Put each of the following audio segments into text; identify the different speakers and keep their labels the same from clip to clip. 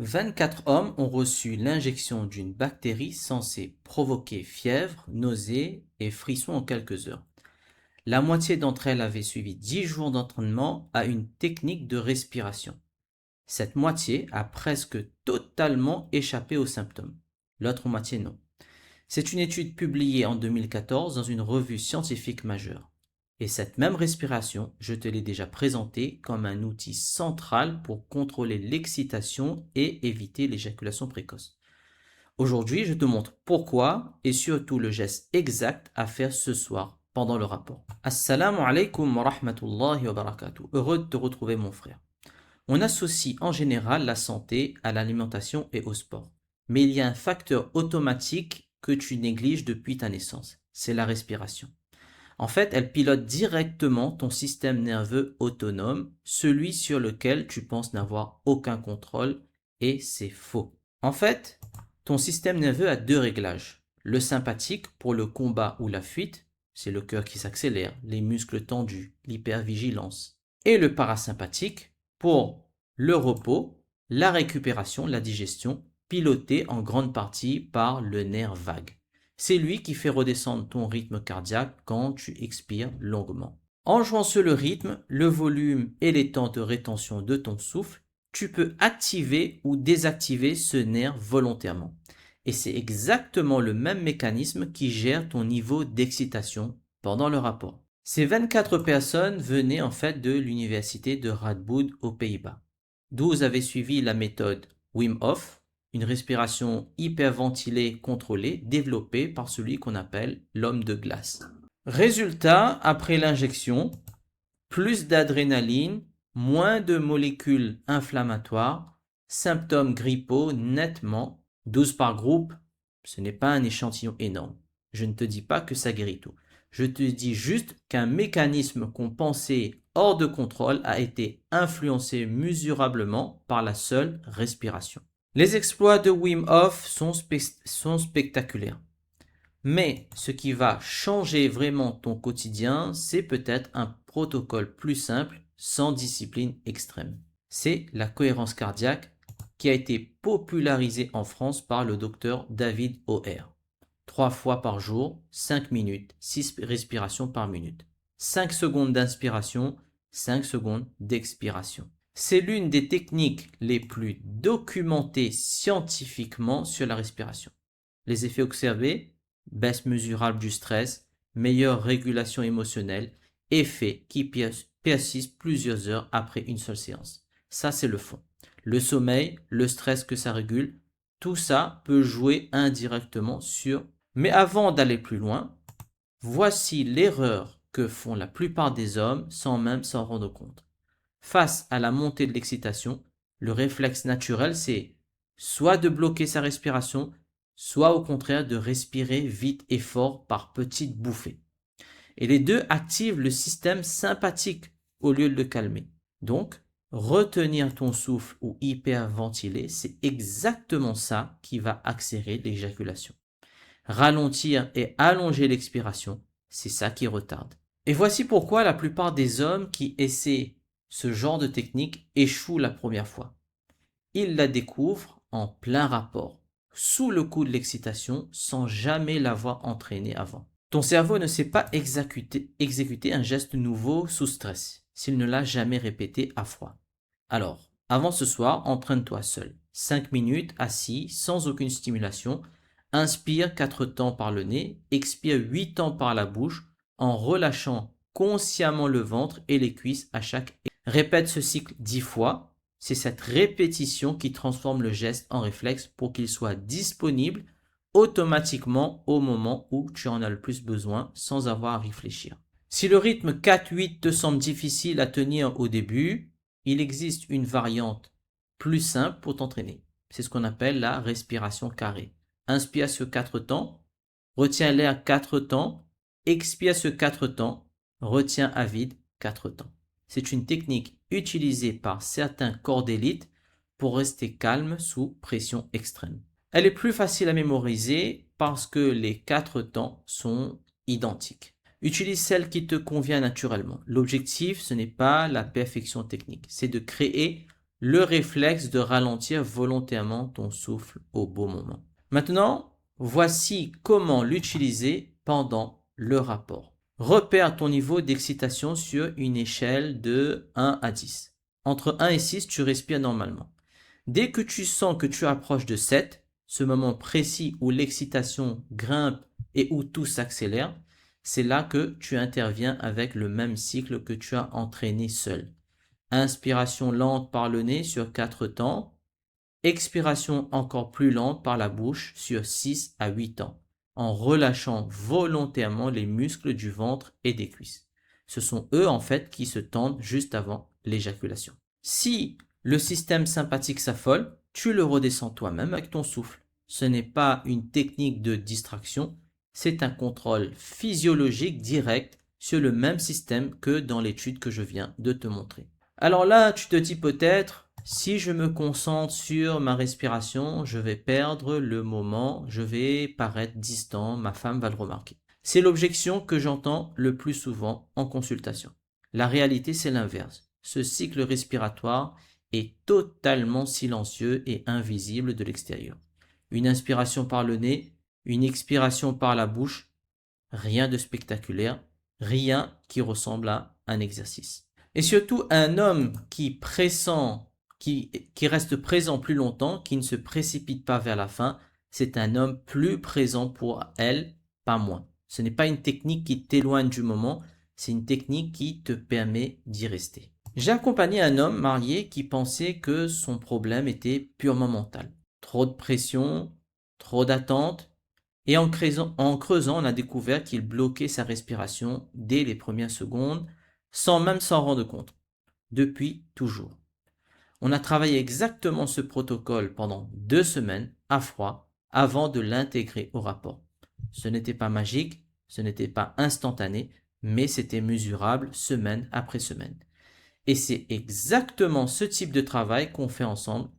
Speaker 1: 24 hommes ont reçu l'injection d'une bactérie censée provoquer fièvre, nausées et frissons en quelques heures. La moitié d'entre elles avaient suivi 10 jours d'entraînement à une technique de respiration. Cette moitié a presque totalement échappé aux symptômes. L'autre moitié non. C'est une étude publiée en 2014 dans une revue scientifique majeure. Et cette même respiration, je te l'ai déjà présentée comme un outil central pour contrôler l'excitation et éviter l'éjaculation précoce. Aujourd'hui, je te montre pourquoi et surtout le geste exact à faire ce soir pendant le rapport. Assalamu alaikum wa rahmatullahi wa barakatuh. Heureux de te retrouver mon frère. On associe en général la santé à l'alimentation et au sport. Mais il y a un facteur automatique que tu négliges depuis ta naissance. C'est la respiration. En fait, elle pilote directement ton système nerveux autonome, celui sur lequel tu penses n'avoir aucun contrôle, et c'est faux. En fait, ton système nerveux a deux réglages. Le sympathique pour le combat ou la fuite, c'est le cœur qui s'accélère, les muscles tendus, l'hypervigilance. Et le parasympathique pour le repos, la récupération, la digestion, piloté en grande partie par le nerf vague. C'est lui qui fait redescendre ton rythme cardiaque quand tu expires longuement. En jouant sur le rythme, le volume et les temps de rétention de ton souffle, tu peux activer ou désactiver ce nerf volontairement. Et c'est exactement le même mécanisme qui gère ton niveau d'excitation pendant le rapport. Ces 24 personnes venaient en fait de l'université de Radboud aux Pays-Bas. 12 avaient suivi la méthode Wim Hof, une respiration hyperventilée contrôlée développée par celui qu'on appelle l'homme de glace. Résultat, après l'injection, plus d'adrénaline, moins de molécules inflammatoires, symptômes grippaux nettement, 12 par groupe, ce n'est pas un échantillon énorme. Je ne te dis pas que ça guérit tout. Je te dis juste qu'un mécanisme qu'on pensait hors de contrôle a été influencé mesurablement par la seule respiration. Les exploits de Wim Hof sont spectaculaires. Mais ce qui va changer vraiment ton quotidien, c'est peut-être un protocole plus simple, sans discipline extrême. C'est la cohérence cardiaque qui a été popularisée en France par le docteur David O'Hare. 3 fois par jour, 5 minutes, 6 respirations par minute. 5 secondes d'inspiration, 5 secondes d'expiration. C'est l'une des techniques les plus documentées scientifiquement sur la respiration. Les effets observés, baisse mesurable du stress, meilleure régulation émotionnelle, effet qui persiste plusieurs heures après une seule séance. Ça, c'est le fond. Le sommeil, le stress que ça régule, tout ça peut jouer indirectement sur... Mais avant d'aller plus loin, voici l'erreur que font la plupart des hommes sans même s'en rendre compte. Face à la montée de l'excitation, le réflexe naturel, c'est soit de bloquer sa respiration, soit au contraire de respirer vite et fort par petites bouffées. Et les deux activent le système sympathique au lieu de le calmer. Donc, retenir ton souffle ou hyperventiler, c'est exactement ça qui va accélérer l'éjaculation. Ralentir et allonger l'expiration, c'est ça qui retarde. Et voici pourquoi la plupart des hommes qui essaient ce genre de technique échouent la première fois. Ils la découvrent en plein rapport, sous le coup de l'excitation, sans jamais l'avoir entraîné avant. Ton cerveau ne sait pas exécuter un geste nouveau sous stress, s'il ne l'a jamais répété à froid. Alors, avant ce soir, entraîne-toi seul. 5 minutes, assis, sans aucune stimulation. Inspire 4 temps par le nez, expire 8 temps par la bouche, en relâchant consciemment le ventre et les cuisses à chaque... Répète ce cycle 10 fois. C'est cette répétition qui transforme le geste en réflexe pour qu'il soit disponible automatiquement au moment où tu en as le plus besoin sans avoir à réfléchir. Si le rythme 4-8 te semble difficile à tenir au début, il existe une variante plus simple pour t'entraîner. C'est ce qu'on appelle la respiration carrée. Inspire sur 4 temps, retiens l'air 4 temps, expire sur 4 temps, retiens à vide 4 temps. C'est une technique utilisée par certains corps d'élite pour rester calme sous pression extrême. Elle est plus facile à mémoriser parce que les 4 temps sont identiques. Utilise celle qui te convient naturellement. L'objectif, ce n'est pas la perfection technique, c'est de créer le réflexe de ralentir volontairement ton souffle au bon moment. Maintenant, voici comment l'utiliser pendant le rapport. Repère ton niveau d'excitation sur une échelle de 1 à 10. Entre 1 et 6, tu respires normalement. Dès que tu sens que tu approches de 7, ce moment précis où l'excitation grimpe et où tout s'accélère, c'est là que tu interviens avec le même cycle que tu as entraîné seul. Inspiration lente par le nez sur 4 temps, expiration encore plus lente par la bouche sur 6 à 8 temps, en relâchant volontairement les muscles du ventre et des cuisses. Ce sont eux en fait qui se tendent juste avant l'éjaculation. Si le système sympathique s'affole, tu le redescends toi-même avec ton souffle. Ce n'est pas une technique de distraction, c'est un contrôle physiologique direct sur le même système que dans l'étude que je viens de te montrer. Alors là, tu te dis peut-être, si je me concentre sur ma respiration, je vais perdre le moment, je vais paraître distant, ma femme va le remarquer. C'est l'objection que j'entends le plus souvent en consultation. La réalité, c'est l'inverse. Ce cycle respiratoire est totalement silencieux et invisible de l'extérieur. Une inspiration par le nez, une expiration par la bouche, rien de spectaculaire, rien qui ressemble à un exercice. Et surtout, un homme qui pressent, qui reste présent plus longtemps, qui ne se précipite pas vers la fin, c'est un homme plus présent pour elle, pas moins. Ce n'est pas une technique qui t'éloigne du moment, c'est une technique qui te permet d'y rester. J'ai accompagné un homme marié qui pensait que son problème était purement mental. Trop de pression, trop d'attente, et en creusant, on a découvert qu'il bloquait sa respiration dès les premières secondes, sans même s'en rendre compte. Depuis toujours. On a travaillé exactement ce protocole pendant 2 semaines à froid avant de l'intégrer au rapport. Ce n'était pas magique, ce n'était pas instantané, mais c'était mesurable semaine après semaine. Et c'est exactement ce type de travail qu'on fait ensemble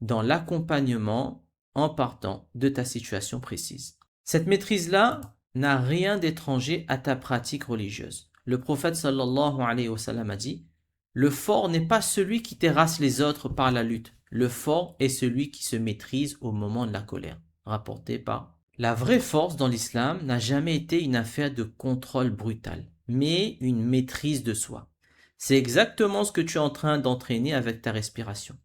Speaker 1: dans l'accompagnement en partant de ta situation précise. Cette maîtrise-là n'a rien d'étranger à ta pratique religieuse. Le prophète sallallahu alayhi wa sallam a dit « Le fort n'est pas celui qui terrasse les autres par la lutte. Le fort est celui qui se maîtrise au moment de la colère. » Rapporté par... La vraie force dans l'islam n'a jamais été une affaire de contrôle brutal, mais une maîtrise de soi. C'est exactement ce que tu es en train d'entraîner avec ta respiration.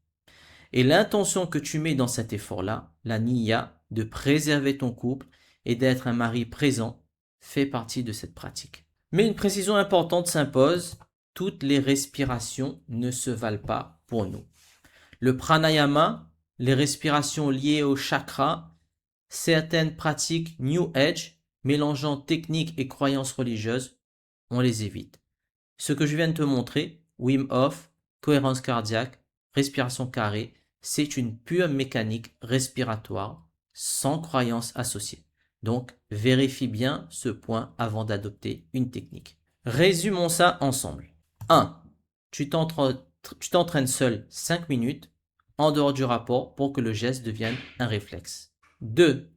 Speaker 1: Et l'intention que tu mets dans cet effort-là, la niya, de préserver ton couple et d'être un mari présent, fait partie de cette pratique. Mais une précision importante s'impose, toutes les respirations ne se valent pas pour nous. Le pranayama, les respirations liées au chakra, certaines pratiques New Age, mélangeant techniques et croyances religieuses, on les évite. Ce que je viens de te montrer, Wim Hof, cohérence cardiaque, respiration carrée, c'est une pure mécanique respiratoire sans croyance associée. Donc, vérifie bien ce point avant d'adopter une technique. Résumons ça ensemble. 1. Tu t'entraînes seul 5 minutes en dehors du rapport pour que le geste devienne un réflexe. 2.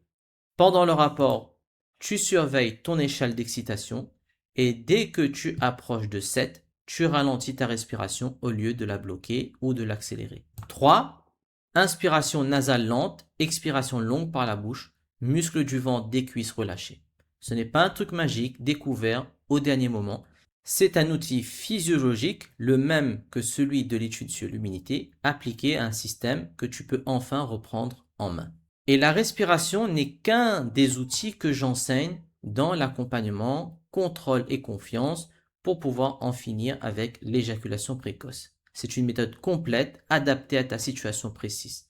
Speaker 1: Pendant le rapport, tu surveilles ton échelle d'excitation et dès que tu approches de 7, tu ralentis ta respiration au lieu de la bloquer ou de l'accélérer. 3. Inspiration nasale lente, expiration longue par la bouche, muscles du ventre des cuisses relâchés. Ce n'est pas un truc magique découvert au dernier moment. C'est un outil physiologique, le même que celui de l'étude sur l'immunité, appliqué à un système que tu peux enfin reprendre en main. Et la respiration n'est qu'un des outils que j'enseigne dans l'accompagnement, contrôle et confiance pour pouvoir en finir avec l'éjaculation précoce. C'est une méthode complète, adaptée à ta situation précise.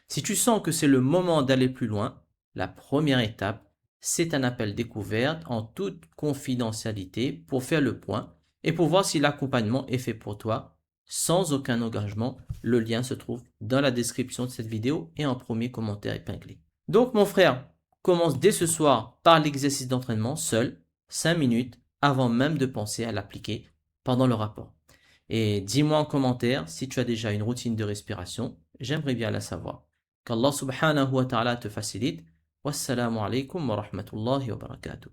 Speaker 1: Si tu sens que c'est le moment d'aller plus loin, la première étape, c'est un appel découverte en toute confidentialité pour faire le point et pour voir si l'accompagnement est fait pour toi sans aucun engagement. Le lien se trouve dans la description de cette vidéo et en premier commentaire épinglé. Donc mon frère, commence dès ce soir par l'exercice d'entraînement seul, 5 minutes, avant même de penser à l'appliquer pendant le rapport. Et dis-moi en commentaire si tu as déjà une routine de respiration, j'aimerais bien la savoir. Qu'Allah subhanahu wa ta'ala te facilite. Wassalamu alaikum wa rahmatullahi wa barakatuh.